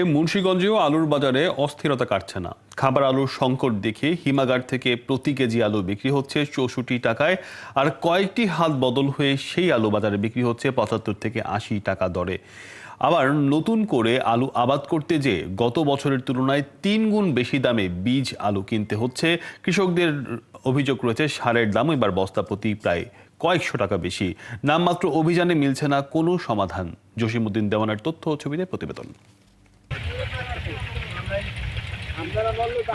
মুন্সিগঞ্জেও আলুর বাজারে অস্থিরতা কাটছে না। খাবার আলুর সংকট দেখে হিমাগার থেকে প্রতি কেজি আলু বিক্রি হচ্ছে ৬৪ টাকায়, আর কয়েকটি হাত বদল হয়ে সেই আলু বাজারে বিক্রি হচ্ছে ৭৫ থেকে ৮০ টাকা দরে। আবার নতুন করে আলু আবাদ করতে যে গত বছরের তুলনায় ৩ গুণ বেশি দামে বীজ আলু কিনতে হচ্ছে। কৃষকদের অভিযোগ রয়েছে সারের দাম এবার বস্তা প্রতি প্রায় কয়েকশো টাকা বেশি। নামমাত্র অভিযানে মিলছে না কোনো সমাধান। জসিমউদ্দিন দেওয়ানের তথ্য ও ছবিতে প্রতিবেদন।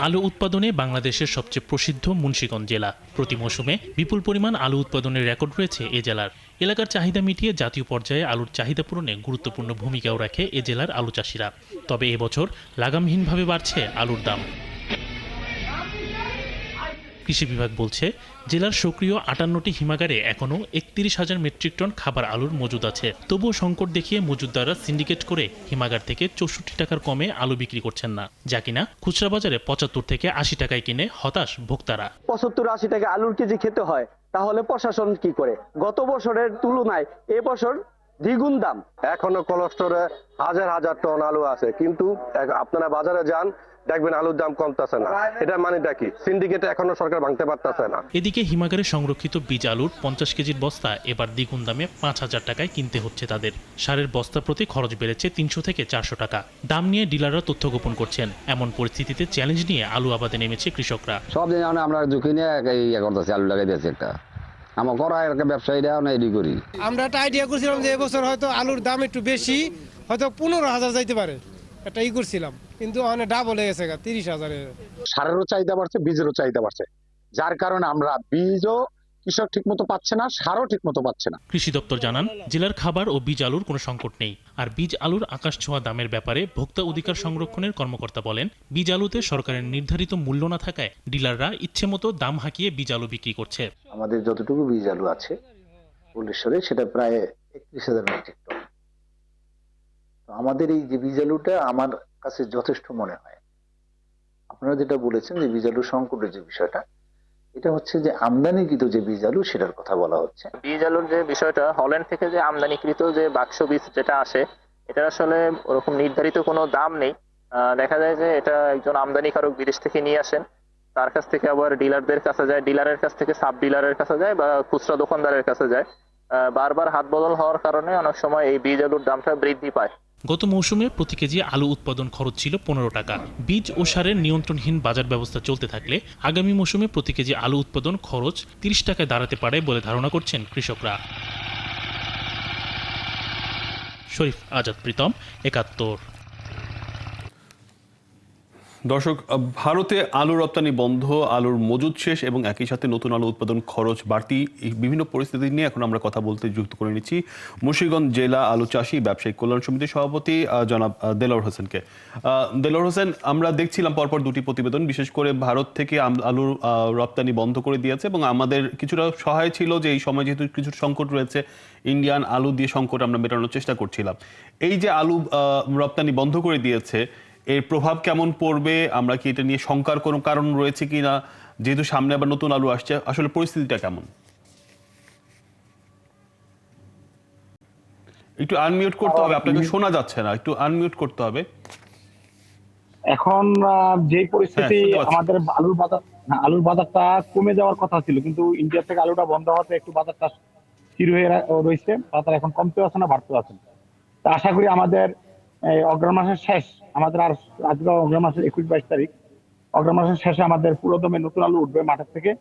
আলু উৎপাদনে বাংলাদেশের সবচেয়ে প্রসিদ্ধ মুন্সিগঞ্জ জেলা। প্রতি মৌসুমে বিপুল পরিমাণ আলু উৎপাদনের রেকর্ড রয়েছে এ জেলার। এলাকার চাহিদা মিটিয়ে জাতীয় পর্যায়ে আলুর চাহিদা পূরণে গুরুত্বপূর্ণ ভূমিকাও রাখে এ জেলার আলু চাষিরা। তবে এবছর লাগামহীনভাবে বাড়ছে আলুর দাম। কৃষি বিভাগ বলছে, জেলার সক্রিয় ৫৮টি হিমাগারে এখনও ৩১,০০০ মেট্রিক টন খাবার আলুর মজুদ আছে। তবুও সংকট দেখিয়ে মজুতদাররা সিন্ডিকেট করে হিমাগার থেকে ৬৪ টাকার কমে আলু বিক্রি করছেন না, যা কিনা খুচরা বাজারে ৭৫ থেকে ৮০ টাকায় কিনে হতাশ ভোক্তারা। ৭৫-৮০ টাকা আলুর কেজি খেতে হয়, তাহলে প্রশাসন কি করে? গত বছরের তুলনায় এবছর দ্বিগুণ দাম। এখনো কোল্ড স্টোরে হাজার হাজার টন আলু আছে, কিন্তু আপনারা বাজারে যান, দেখবেন আলুর দাম কমতেছে না। এটা মানেটা কি? সিন্ডিকেট এখনো সরকার ভাঙতে পারতেছে না। এদিকে হিমাগারে সংরক্ষিত বীজ আলুর ৫০ কেজির বস্তা এবার দ্বিগুণ দামে ৫,০০০ টাকায় কিনতে হচ্ছে তাদের। সারের বস্তা প্রতি খরচ বেড়েছে ৩০০ থেকে ৪০০ টাকা। দাম নিয়ে ডিলাররা তথ্য গোপন করছেন। এমন পরিস্থিতিতে চ্যালেঞ্জ নিয়ে আলু আবাদে নেমেছে কৃষকরা। সব দিন আমরা ঝুঁকি নিয়ে করতেছি, আলু লাগাই দিয়েছি একটা। আমার করা ব্যবসায়ীরা এডি করি। আমরা একটা আইডিয়া করছিলাম যে এবছর হয়তো আলুর দাম একটু বেশি, হয়তো ১৫,০০০ যাইতে পারে, একটা করছিলাম, কিন্তু অনেক ডাবল হয়ে গেছে ৩০,০০০। সারেরও চাহিদা বাড়ছে, বীজেরও চাহিদা বাড়ছে, যার কারণে আমরা বীজও কৃষক ঠিকমতো পাচ্ছে না, সারও ঠিকমতো পাচ্ছে না। কৃষি দপ্তর জানান, জেলার খাবার ও বীজ আলুর কোনো সংকট নেই। আর বীজ আলুর আকাশ ছোঁয়া দামের ব্যাপারে ভোক্তা অধিকার সংরক্ষণের কর্মকর্তা বলেন, বীজ আলুতে সরকারের নির্ধারিত মূল্য না থাকায় ডিলাররা ইচ্ছেমতো দাম হাঁকিয়ে বীজ আলু বিক্রি করছে। আমাদের যতটুকু বীজ আলু আছে ফুলেশ্বরে, সেটা প্রায় ৩১,০০০ মেট্রিক টন। আমাদের এই যে বীজ আলুটা আমার কাছে যথেষ্ট মনে হয়। আপনারা যেটা বলেছেন যে বীজ আলু সংকটের যে বিষয়টা, এটা হচ্ছে যে আমদানিকৃত যে বীজ আলু, সেটার কথা বলা হচ্ছে। বীজ আলুর যে বিষয়টা, হল্যান্ড থেকে যে আমদানিকৃত যে বাক্স বীজ যেটা আসে, এটা আসলে ওরকম নির্ধারিত কোনো দাম নেই। দেখা যায় যে এটা একজন আমদানিকারক বিদেশ থেকে নিয়ে আসেন, তার কাছ থেকে আবার ডিলারদের কাছে যায়, ডিলারের কাছ থেকে সাব ডিলারের কাছে যায় বা খুচরা দোকানদারের কাছে যায়। বারবার হাত বদল হওয়ার কারণে অনেক সময় এই বীজ আলুর দামটা বৃদ্ধি পায়। গত মৌসুমে প্রতি কেজি আলু উৎপাদন খরচ ছিল ১৫ টাকা। বীজ ও সারের নিয়ন্ত্রণহীন বাজার ব্যবস্থা চলতে থাকলে আগামী মৌসুমে প্রতি কেজি আলু উৎপাদন খরচ ৩০ টাকায় দাঁড়াতে পারে বলে ধারণা করছেন কৃষকরা। শরীফ আজাদ প্রীতম, ৭১। দর্শক, ভারতে আলু রপ্তানি বন্ধ, আলুর মজুদ শেষ এবং একই সাথে নতুন আলু উৎপাদন খরচ বাড়তি, এই বিভিন্ন পরিস্থিতি নিয়ে এখন আমরা কথা বলতে যুক্ত করে নিচ্ছি মুন্সিগঞ্জ জেলা আলু চাষী ব্যবসায়িক কল্যাণ সমিতির সভাপতি জনাব দেলোয়ার হোসেনকে। দেলোয়ার হোসেন, আমরা দেখছিলাম পরপর দুটি প্রতিবেদন, বিশেষ করে ভারত থেকে আলুর রপ্তানি বন্ধ করে দিয়েছে এবং আমাদের কিছুটা সহায় ছিল যে এই সময় যেহেতু কিছু সংকট রয়েছে, ইন্ডিয়ান আলু দিয়ে সংকট আমরা মেটানোর চেষ্টা করছিলাম। এই যে আলু রপ্তানি বন্ধ করে দিয়েছে, এর প্রভাব কেমন পড়বে? আমরা কি এটা নিয়ে শঙ্কার কোনো কারণ রয়েছে কিনা, যেহেতু সামনে আবার নতুন আলু আসছে, আসলে পরিস্থিতিটা কেমন? একটু আনমিউট করতে হবে, আপনাকে শোনা যাচ্ছে না, একটু আনমিউট করতে হবে। এখন যে পরিস্থিতি, আমাদের আলুর বাজারটা কমে যাওয়ার কথা ছিল, কিন্তু ইন্ডিয়া থেকে আলুটা বন্ধ হওয়াতে একটু বাজারটা স্থির হয়ে রয়েছে। বাজার এখন কমতেও আছে না, বাড়তেও আছে না। আশা করি আমাদের অগ্রহায়ণ মাসের শেষ, আমাদের আর আজকে অগ্রহায়ণ মাসের ২১-২২ তারিখ, অগ্রহায়ণ মাসের শেষে আমাদের পুরোদমে নতুন আলু উঠবে মাঠের থেকে।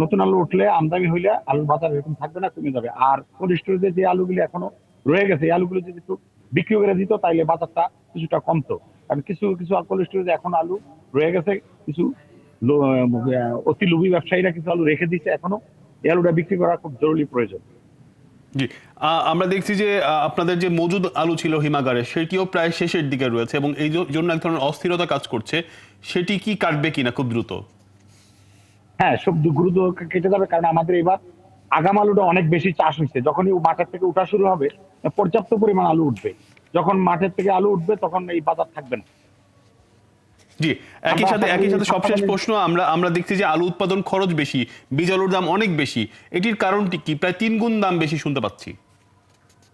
নতুন আলু উঠলে, আমদানি হইলে আলুর বাজার এরকম থাকবে না, কমে যাবে। আর কোল্ড স্টোরেজে যে আলুগুলি এখনো রয়ে গেছে, এই আলুগুলো যদি একটু বিক্রি করে দিত, তাইলে বাজারটা কিছুটা কমতো। কারণ কিছু কিছু কোল্ড স্টোরেজে এখন আলু রয়ে গেছে, কিছু অতি লোভী ব্যবসায়ীরা কিছু আলু রেখে দিচ্ছে এখনো। এই আলুটা বিক্রি করা খুব জরুরি প্রয়োজন। জি, আমরা দেখছি যে আপনাদের যে মজুদ আলু ছিল হিমাগারে, সেটিও প্রায় শেষের দিকে রয়েছে এবং এই জন্য এক ধরনের অস্থিরতা কাজ করছে। সেটি কি কাটবে কিনা খুব দ্রুত? হ্যাঁ, সব দ্রুত কেটে যাবে, কারণ আমাদের এবার আগাম আলুটা অনেক বেশি চাষ হয়েছে। যখনই মাঠের থেকে উঠা শুরু হবে, পর্যাপ্ত পরিমাণ আলু উঠবে। যখন মাঠের থেকে আলু উঠবে, তখন এই বাজার থাকবে না। জি, একই সাথে সবশেষ প্রশ্ন, আমরা দেখছি যে আলু উৎপাদন খরচ বেশি, বীজ আলুর দাম অনেক বেশি, এটির কারণটি কি? প্রায় ৩ গুণ দাম বেশি শুনতে পাচ্ছি।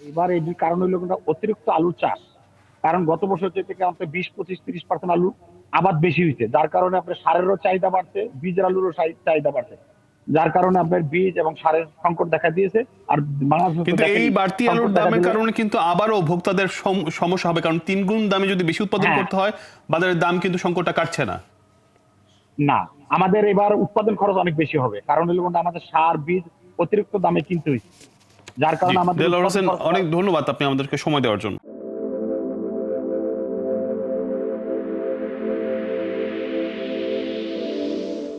এবার এটির কারণ হইল অতিরিক্ত আলু চাষ। কারণ গত বছর থেকে আমাদের 20, 25, 30% আলু আবাদ বেশি হয়েছে, যার কারণে আপনার সারেরও চাহিদা বাড়ছে, বীজের আলুরও চাহিদা বাড়ছে, যার কারণে আপনার বীজ এবং সারের সংকট দেখা দিয়েছে। আর কিন্তু এই বাড়তি আলুর দামের কারণে কিন্তু আবারও ভোক্তাদের সমস্যা হবে, কারণ 3 গুণ দামে যদি বেশি উৎপাদন করতে হয়, বাজারের দাম কিন্তু সংকটটা কাটছে না। না, আমাদের এবার উৎপাদন খরচ অনেক বেশি হবে, কারণ হলো আমাদের সার বীজ অতিরিক্ত দামে কিনতে হয়েছে, যার কারণে আমাদের দেলোয়ার হোসেন, অনেক ধন্যবাদ আপনি আমাদেরকে সময় দেওয়ার জন্য।